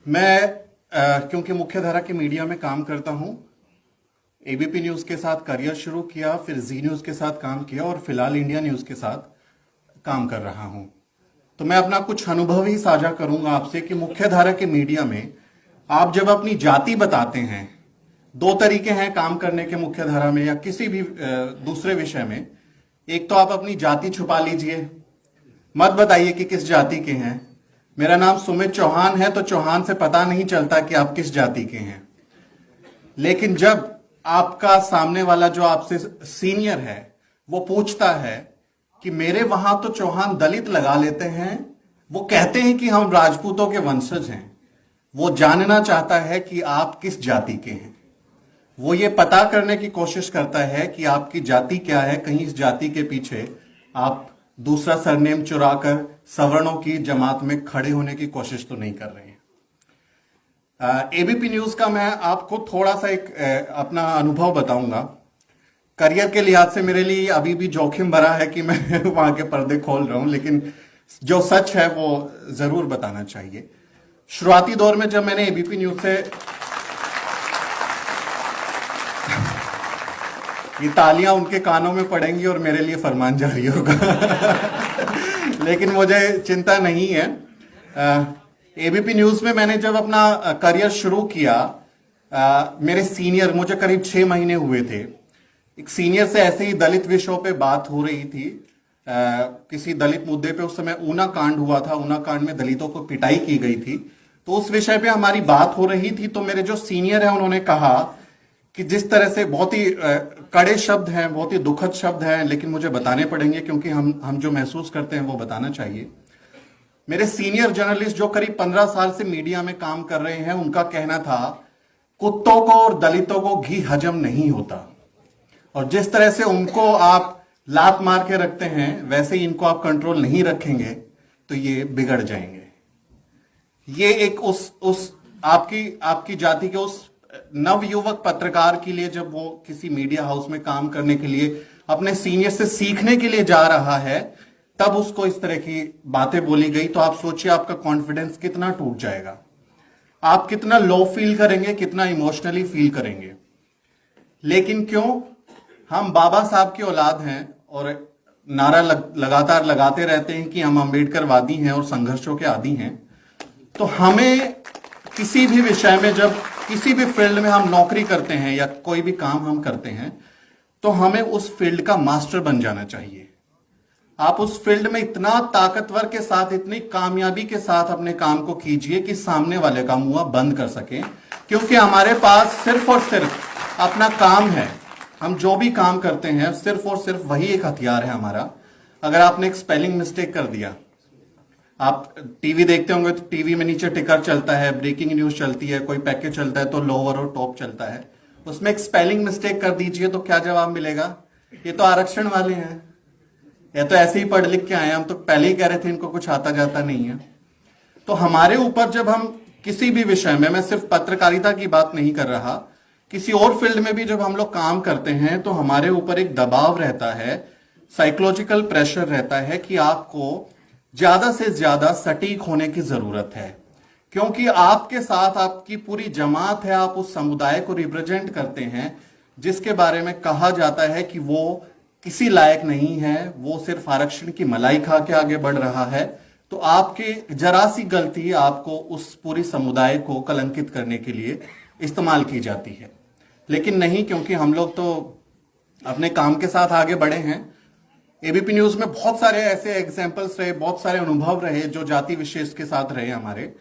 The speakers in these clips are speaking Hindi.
मैं क्योंकि मुख्यधारा के मीडिया में काम करता हूं, एबीपी न्यूज के साथ करियर शुरू किया, फिर जी न्यूज के साथ काम किया और फिलहाल इंडिया न्यूज के साथ काम कर रहा हूं। तो मैं अपना कुछ अनुभव ही साझा करूंगा आपसे कि मुख्यधारा के मीडिया में आप जब अपनी जाति बताते हैं, दो तरीके हैं काम करने के मुख्यधारा में या किसी भी दूसरे विषय में। एक तो आप अपनी जाति छुपा लीजिए, मत बताइए कि किस जाति के हैं। मेरा नाम सुमित चौहान है तो चौहान से पता नहीं चलता कि आप किस जाति के हैं। लेकिन जब आपका सामने वाला जो आपसे सीनियर है वो पूछता है कि मेरे वहां तो चौहान दलित लगा लेते हैं, वो कहते हैं कि हम राजपूतों के वंशज हैं, वो जानना चाहता है कि आप किस जाति के हैं। वो ये पता करने की कोशिश करता है कि आपकी जाति क्या है, कहीं इस जाति के पीछे आप दूसरा सरनेम चुराकर सवर्णों की जमात में खड़े होने की कोशिश तो नहीं कर रहे हैं। एबीपी न्यूज का मैं आपको थोड़ा सा एक अपना अनुभव बताऊंगा। करियर के लिहाज से मेरे लिए अभी भी जोखिम भरा है कि मैं वहां के पर्दे खोल रहा हूं, लेकिन जो सच है वो जरूर बताना चाहिए। शुरुआती दौर में जब मैंने एबीपी न्यूज से ये तालियां उनके कानों में पड़ेंगी और मेरे लिए फरमान जारी होगा लेकिन मुझे चिंता नहीं है। एबीपी न्यूज में मैंने जब अपना करियर शुरू किया, मेरे सीनियर, मुझे करीब 6 महीने हुए थे, एक सीनियर से ऐसे ही दलित विषयों पे बात हो रही थी। किसी दलित मुद्दे पे उस समय ऊना कांड हुआ था, ऊना कांड में दलितों को पिटाई की गई थी, तो उस विषय पे हमारी बात हो रही थी। तो मेरे जो सीनियर है उन्होंने कहा कि जिस तरह से बहुत ही कड़े शब्द हैं, बहुत ही दुखद शब्द हैं, लेकिन मुझे बताने पड़ेंगे क्योंकि हम जो महसूस करते हैं वो बताना चाहिए। मेरे सीनियर जर्नलिस्ट जो करीब 15 साल से मीडिया में काम कर रहे हैं, उनका कहना था कुत्तों को और दलितों को घी हजम नहीं होता, और जिस तरह से उनको आप लात मार के रखते हैं वैसे ही इनको आप कंट्रोल नहीं रखेंगे तो ये बिगड़ जाएंगे। ये एक उस आपकी जाति के उस नवयुवक पत्रकार के लिए, जब वो किसी मीडिया हाउस में काम करने के लिए अपने सीनियर से सीखने के लिए जा रहा है, तब उसको इस तरह की बातें बोली गई। तो आप सोचिए आपका कॉन्फिडेंस कितना टूट जाएगा, आप कितना लो फील करेंगे, कितना इमोशनली फील करेंगे। लेकिन क्यों, हम बाबा साहब की औलाद हैं और नारा लगातार लगाते रहते हैं कि हम अम्बेडकरवादी हैं और संघर्षों के आदी हैं। तो हमें किसी भी विषय में, जब किसी भी फील्ड में हम नौकरी करते हैं या कोई भी काम हम करते हैं, तो हमें उस फील्ड का मास्टर बन जाना चाहिए। आप उस फील्ड में इतना ताकतवर के साथ, इतनी कामयाबी के साथ अपने काम को कीजिए कि सामने वाले का मुंह आप बंद कर सकें, क्योंकि हमारे पास सिर्फ और सिर्फ अपना काम है। हम जो भी काम करते हैं सिर्फ और सिर्फ वही एक हथियार है हमारा। अगर आपने एक स्पेलिंग मिस्टेक कर दिया, आप टीवी देखते होंगे तो टीवी में नीचे टिकर चलता है, ब्रेकिंग न्यूज चलती है, कोई पैकेज चलता है तो लोअर और टॉप चलता है, उसमें एक स्पेलिंग मिस्टेक कर दीजिए तो क्या जवाब मिलेगा? ये तो आरक्षण वाले हैं, ये तो ऐसे ही पढ़ लिख के आए हैं, हम तो पहले ही कह रहे थे इनको कुछ आता जाता नहीं है। तो हमारे ऊपर जब हम किसी भी विषय में, मैं सिर्फ पत्रकारिता की बात नहीं कर रहा, किसी और फील्ड में भी जब हम लोग काम करते हैं तो हमारे ऊपर एक दबाव रहता है, साइकोलॉजिकल प्रेशर रहता है कि आपको ज्यादा से ज्यादा सटीक होने की जरूरत है, क्योंकि आपके साथ आपकी पूरी जमात है, आप उस समुदाय को रिप्रेजेंट करते हैं जिसके बारे में कहा जाता है कि वो किसी लायक नहीं है, वो सिर्फ आरक्षण की मलाई खा के आगे बढ़ रहा है। तो आपकी जरा सी गलती आपको उस पूरी समुदाय को कलंकित करने के लिए इस्तेमाल की जाती है। लेकिन नहीं, क्योंकि हम लोग तो अपने काम के साथ आगे बढ़े हैं। एबीपी न्यूज में बहुत सारे ऐसे एग्जाम्पल्स रहे, बहुत सारे अनुभव रहे जो जाति विशेष के साथ रहे हमारे।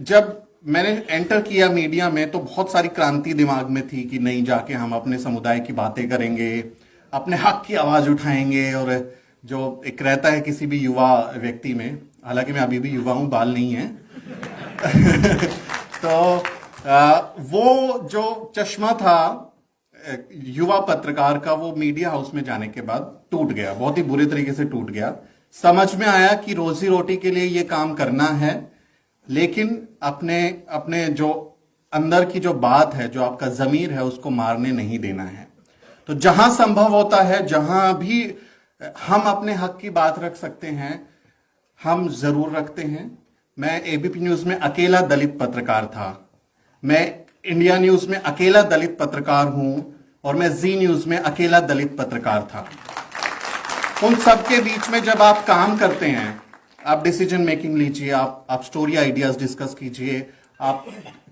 जब मैंने एंटर किया मीडिया में तो बहुत सारी क्रांति दिमाग में थी कि नहीं, जाके हम अपने समुदाय की बातें करेंगे, अपने हक की आवाज उठाएंगे। और जो एक रहता है किसी भी युवा व्यक्ति में, हालांकि मैं अभी भी युवा हूं, बाल नहीं है तो वो जो चश्मा था युवा पत्रकार का, वो मीडिया हाउस में जाने के बाद टूट गया, बहुत ही बुरे तरीके से टूट गया। समझ में आया कि रोजी रोटी के लिए ये काम करना है, लेकिन अपने जो अंदर की जो बात है, जो आपका जमीर है, उसको मारने नहीं देना है। तो जहां संभव होता है, जहां भी हम अपने हक की बात रख सकते हैं, हम जरूर रखते हैं। मैं एबीपी न्यूज में अकेला दलित पत्रकार था, मैं इंडिया न्यूज में अकेला दलित पत्रकार हूं और मैं जी न्यूज में अकेला दलित पत्रकार था। उन सबके बीच में जब आप काम करते हैं, आप डिसीजन मेकिंग लीजिए, आप स्टोरी आइडियाज डिस्कस कीजिए, आप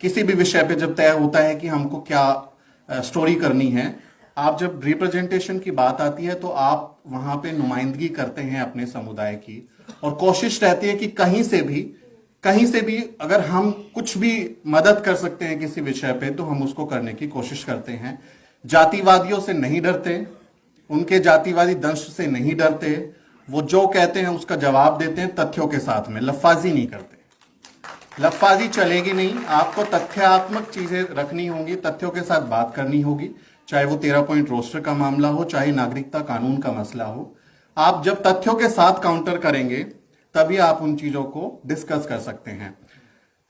किसी भी विषय पे जब तय होता है कि हमको क्या स्टोरी करनी है, आप जब रिप्रेजेंटेशन की बात आती है तो आप वहां पे नुमाइंदगी करते हैं अपने समुदाय की, और कोशिश रहती है कि कहीं से भी अगर हम कुछ भी मदद कर सकते हैं किसी विषय पे तो हम उसको करने की कोशिश करते हैं। जातिवादियों से नहीं डरते, उनके जातिवादी दंश से नहीं डरते, वो जो कहते हैं उसका जवाब देते हैं तथ्यों के साथ में, लफाजी नहीं करते। लफाजी चलेगी नहीं, आपको तथ्यात्मक चीजें रखनी होंगी, तथ्यों के साथ बात करनी होगी, चाहे वो 13 पॉइंट रोस्टर का मामला हो, चाहे नागरिकता कानून का मसला हो। आप जब तथ्यों के साथ काउंटर करेंगे तभी आप उन चीजों को डिस्कस कर सकते हैं।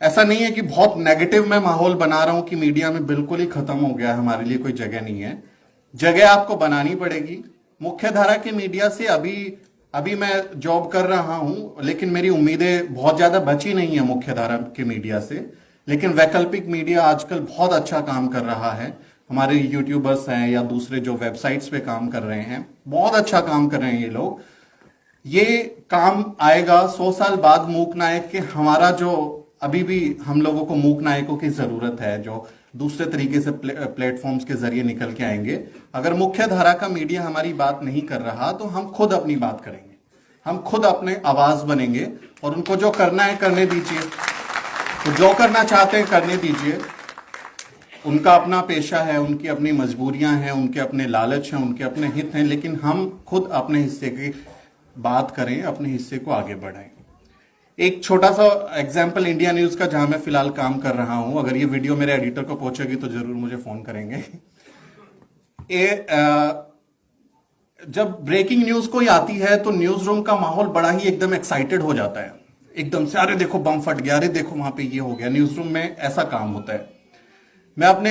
ऐसा नहीं है कि बहुत नेगेटिव मैं माहौल बना रहा हूं कि मीडिया में बिल्कुल ही खत्म हो गया, हमारे लिए कोई जगह नहीं है। जगह आपको बनानी पड़ेगी। मुख्य धारा के मीडिया से अभी मैं जॉब कर रहा हूं, लेकिन मेरी उम्मीदें बहुत ज्यादा बची नहीं है मुख्य धारा के मीडिया से। लेकिन वैकल्पिक मीडिया आजकल बहुत अच्छा काम कर रहा है। हमारे यूट्यूबर्स हैं या दूसरे जो वेबसाइट्स पे काम कर रहे हैं, बहुत अच्छा काम कर रहे हैं ये लोग। ये काम आएगा 100 साल बाद मूक नायक के। हमारा जो अभी भी हम लोगों को मूक नायकों की जरूरत है जो दूसरे तरीके से प्लेटफॉर्म्स के जरिए निकल के आएंगे। अगर मुख्य धारा का मीडिया हमारी बात नहीं कर रहा तो हम खुद अपनी बात करेंगे, हम खुद अपने आवाज बनेंगे और उनको जो करना है करने दीजिए, तो जो करना चाहते हैं करने दीजिए। उनका अपना पेशा है, उनकी अपनी मजबूरियां हैं, उनके अपने लालच हैं, उनके अपने हित हैं, लेकिन हम खुद अपने हिस्से की बात करें, अपने हिस्से को आगे बढ़ाएं। एक छोटा सा एग्जाम्पल इंडिया न्यूज का, जहां मैं फिलहाल काम कर रहा हूं। अगर ये वीडियो मेरे एडिटर को पहुंचेगी तो जरूर मुझे फोन करेंगे। जब ब्रेकिंग न्यूज कोई आती है तो न्यूज रूम का माहौल बड़ा ही एकदम एक्साइटेड हो जाता है, एकदम से अरे देखो बम फट गया, अरे देखो वहां पे ये हो गया। न्यूज रूम में ऐसा काम होता है। मैं अपने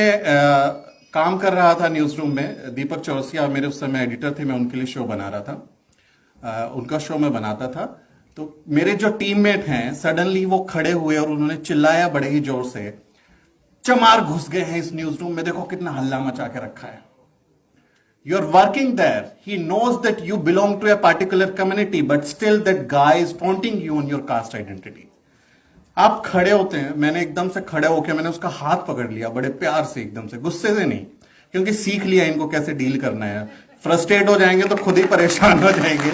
काम कर रहा था न्यूज रूम में, दीपक चौरसिया मेरे उस समय एडिटर थे, मैं उनके लिए शो बना रहा था। उनका शो मैं बनाता था, तो मेरे जो टीममेट हैं सडनली वो खड़े हुए और उन्होंने चिल्लाया बड़े ही जोर से, चमार घुस गए हैं इस न्यूज रूम में, देखो कितना हल्ला मचा के रखा है। You are working there, he knows that you belong to a particular community, but still that guy is taunting you on your caste identity. आप खड़े होते हैं, मैंने एकदम से खड़े होकर मैंने उसका हाथ पकड़ लिया बड़े प्यार से, एकदम से, गुस्से से नहीं, क्योंकि सीख लिया इनको कैसे डील करना है। फ्रस्ट्रेट हो जाएंगे तो खुद ही परेशान हो जाएंगे,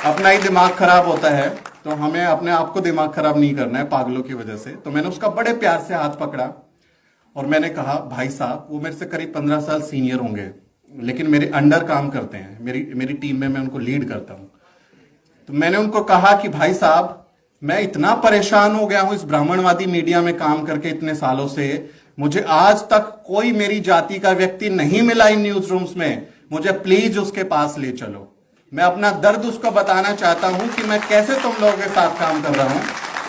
अपना ही दिमाग खराब होता है, तो हमें अपने आप को दिमाग खराब नहीं करना है पागलों की वजह से। तो मैंने उसका बड़े प्यार से हाथ पकड़ा और मैंने कहा, भाई साहब, वो मेरे से करीब 15 साल सीनियर होंगे लेकिन मेरे अंडर काम करते हैं, मेरी टीम में मैं उनको लीड करता हूं। तो मैंने उनको कहा कि भाई साहब, मैं इतना परेशान हो गया हूं इस ब्राह्मणवादी मीडिया में काम करके इतने सालों से, मुझे आज तक कोई मेरी जाति का व्यक्ति नहीं मिला इन न्यूज रूम्स में, मुझे प्लीज उसके पास ले चलो। मैं अपना दर्द उसको बताना चाहता हूं कि मैं कैसे तुम लोगों के साथ काम कर रहा हूं,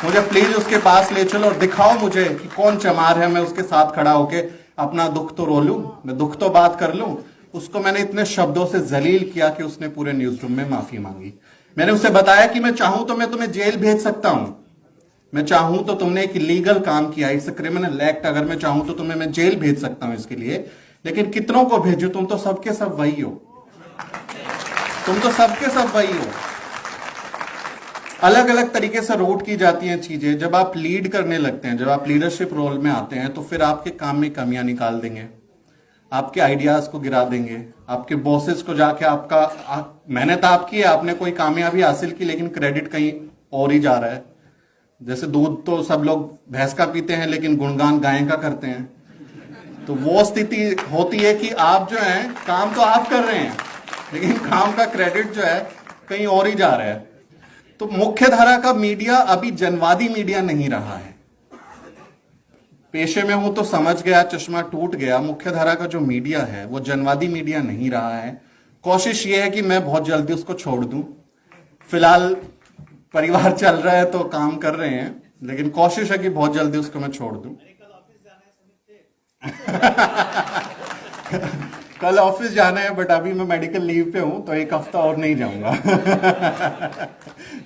मुझे प्लीज उसके पास ले चलो और दिखाओ मुझे कि कौन चमार है, मैं उसके साथ खड़ा होके अपना दुख तो रो लूं, मैं दुख तो बात कर लूं। उसको मैंने इतने शब्दों से जलील किया कि उसने पूरे न्यूज रूम में माफी मांगी। मैंने उसे बताया कि मैं चाहूं तो मैं तुम्हें जेल भेज सकता हूं, मैं चाहूं तो तुमने एक इलीगल काम किया, इट्स अ क्रिमिनल एक्ट, अगर मैं चाहूं तो तुम्हें मैं जेल भेज सकता हूं इसके लिए, लेकिन कितनों को भेजू, तुम तो सबके सब वही हो, तुम तो सबके सब वही हो। अलग अलग तरीके से रूट की जाती हैं चीजें। जब आप लीड करने लगते हैं, जब आप लीडरशिप रोल में आते हैं, तो फिर आपके काम में कमियां निकाल देंगे, आपके आइडियाज को गिरा देंगे, आपके बॉसेस को जाके मेहनत आपकी है, आपने कोई कामयाबी हासिल की, लेकिन क्रेडिट कहीं और ही जा रहा है। जैसे दूध तो सब लोग भैंस का पीते हैं लेकिन गुणगान गाय का करते हैं, तो वो स्थिति होती है कि आप जो है काम तो आप कर रहे हैं लेकिन काम का क्रेडिट जो है कहीं और ही जा रहा है। तो मुख्य धारा का मीडिया अभी जनवादी मीडिया नहीं रहा है। पेशे में हूं तो समझ गया, चश्मा टूट गया। मुख्य धारा का जो मीडिया है वो जनवादी मीडिया नहीं रहा है। कोशिश ये है कि मैं बहुत जल्दी उसको छोड़ दूं। फिलहाल परिवार चल रहा है तो काम कर रहे हैं, लेकिन कोशिश है कि बहुत जल्दी उसको मैं छोड़ दूं। कल ऑफिस जाना है, बट अभी मैं मेडिकल लीव पे हूं तो एक हफ्ता और नहीं जाऊंगा।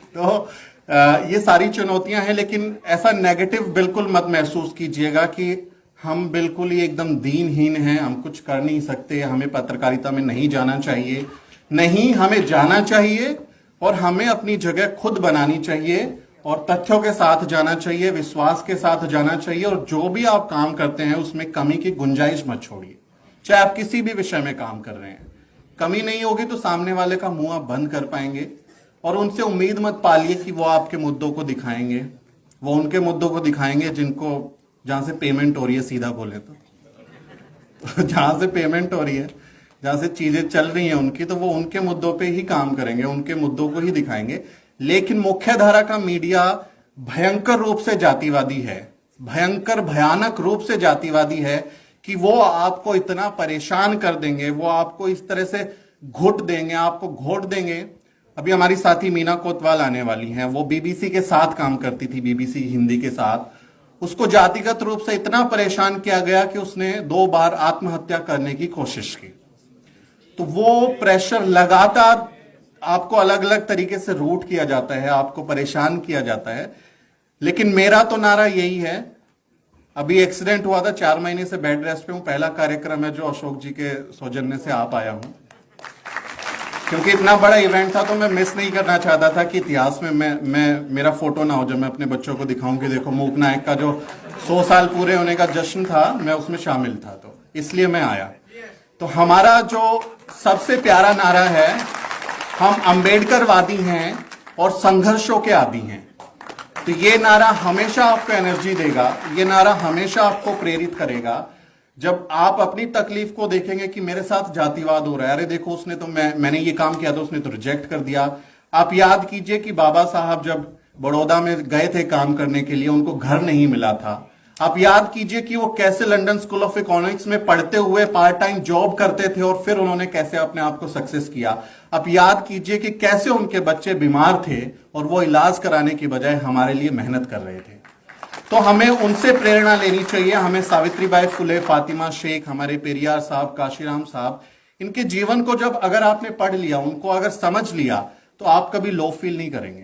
तो ये सारी चुनौतियां हैं, लेकिन ऐसा नेगेटिव बिल्कुल मत महसूस कीजिएगा कि हम बिल्कुल ही एकदम दीनहीन हैं, हम कुछ कर नहीं सकते, हमें पत्रकारिता में नहीं जाना चाहिए। नहीं, हमें जाना चाहिए और हमें अपनी जगह खुद बनानी चाहिए और तथ्यों के साथ जाना चाहिए, विश्वास के साथ जाना चाहिए, और जो भी आप काम करते हैं उसमें कमी की गुंजाइश मत छोड़िए। चाहे आप किसी भी विषय में काम कर रहे हैं, कमी नहीं होगी तो सामने वाले का मुंह आप बंद कर पाएंगे। और उनसे उम्मीद मत पालिए कि वो आपके मुद्दों को दिखाएंगे, वो उनके मुद्दों को दिखाएंगे जिनको जहां से पेमेंट हो रही है, सीधा बोले तो जहां से पेमेंट हो रही है, जहां से चीजें चल रही हैं उनकी, तो वो उनके मुद्दों पे ही काम करेंगे, उनके मुद्दों को ही दिखाएंगे। लेकिन मुख्य धारा का मीडिया भयंकर रूप से जातिवादी है, भयंकर भयानक रूप से जातिवादी है कि वो आपको इतना परेशान कर देंगे, वो आपको इस तरह से घुट देंगे, आपको घोट देंगे। अभी हमारी साथी मीना कोतवाल आने वाली हैं, वो बीबीसी के साथ काम करती थी, बीबीसी हिंदी के साथ। उसको जातिगत रूप से इतना परेशान किया गया कि उसने 2 बार आत्महत्या करने की कोशिश की। तो वो प्रेशर लगातार आपको अलग अलग तरीके से रूट किया जाता है, आपको परेशान किया जाता है। लेकिन मेरा तो नारा यही है, अभी एक्सीडेंट हुआ था, 4 महीने से बेड रेस्ट पे हूं। पहला कार्यक्रम है जो अशोक जी के सौजन्य से आप आया हूं, क्योंकि इतना बड़ा इवेंट था तो मैं मिस नहीं करना चाहता था कि इतिहास में मैं मेरा फोटो ना हो, जब मैं अपने बच्चों को दिखाऊं कि देखो मूक नायक का जो 100 साल पूरे होने का जश्न था, मैं उसमें शामिल था, तो इसलिए मैं आया। तो हमारा जो सबसे प्यारा नारा है, हम अंबेडकरवादी हैं और संघर्षों के आदी हैं। तो ये नारा हमेशा आपको एनर्जी देगा, ये नारा हमेशा आपको प्रेरित करेगा। जब आप अपनी तकलीफ को देखेंगे कि मेरे साथ जातिवाद हो रहा है, अरे देखो उसने तो मैंने ये काम किया था, उसने तो रिजेक्ट कर दिया। आप याद कीजिए कि बाबा साहब जब बड़ौदा में गए थे काम करने के लिए, उनको घर नहीं मिला था। आप याद कीजिए कि वो कैसे लंदन स्कूल ऑफ इकोनॉमिक्स में पढ़ते हुए पार्ट टाइम जॉब करते थे और फिर उन्होंने कैसे अपने आप को सक्सेस किया। आप याद कीजिए कि कैसे उनके बच्चे बीमार थे और वो इलाज कराने की बजाय हमारे लिए मेहनत कर रहे थे। तो हमें उनसे प्रेरणा लेनी चाहिए। हमें सावित्रीबाई फुले, फातिमा शेख, हमारे पेरियार साहब, काशीराम साहब, इनके जीवन को जब अगर आपने पढ़ लिया, उनको अगर समझ लिया, तो आप कभी लो फील नहीं करेंगे।